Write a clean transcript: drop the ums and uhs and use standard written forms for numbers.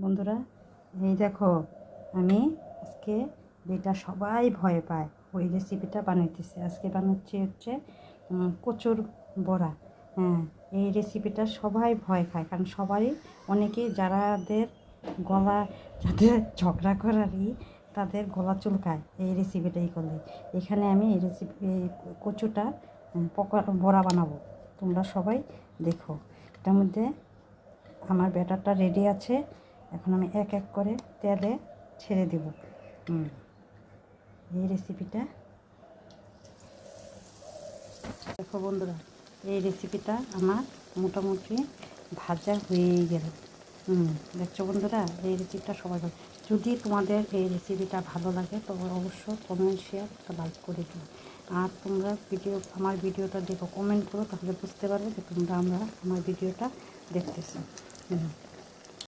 বন্ধুরা, এই দেখো আমি আজকে যেটা সবাই ভয় পায় ওই রেসিপিটা বানাইতেছি। আজকে বানাচ্ছি হচ্ছে কচুর বড়া। হ্যাঁ, এই রেসিপিটা সবাই ভয় খায়, কারণ সবারই অনেকেই যাদের গলা, যাদের ঝগড়া করারই তাদের গলা চুলকায় এই রেসিপিটাই করলে। এখানে আমি এই কচুটা বড়া বানাবো। তোমরা সবাই দেখো। এটার মধ্যে আমার ব্যাটারটা রেডি আছে। এখন আমি এক এক করে তেলে ছেড়ে দেব। এই রেসিপিটা দেখো বন্ধুরা, এই রেসিপিটা আমার মোটামুটি ভাজা হয়েই গেল। দেখছো বন্ধুরা, এই রেসিপিটা সবাই ভালো। যদি তোমাদের এই রেসিপিটা ভালো লাগে তবে অবশ্যই কমেন্ট, শেয়ার, একটা লাইক করে দিও। আর তোমরা আমার ভিডিওটা দেখো, কমেন্ট করো, তাহলে বুঝতে পারবে যে তোমরা আমার ভিডিওটা দেখতেছো।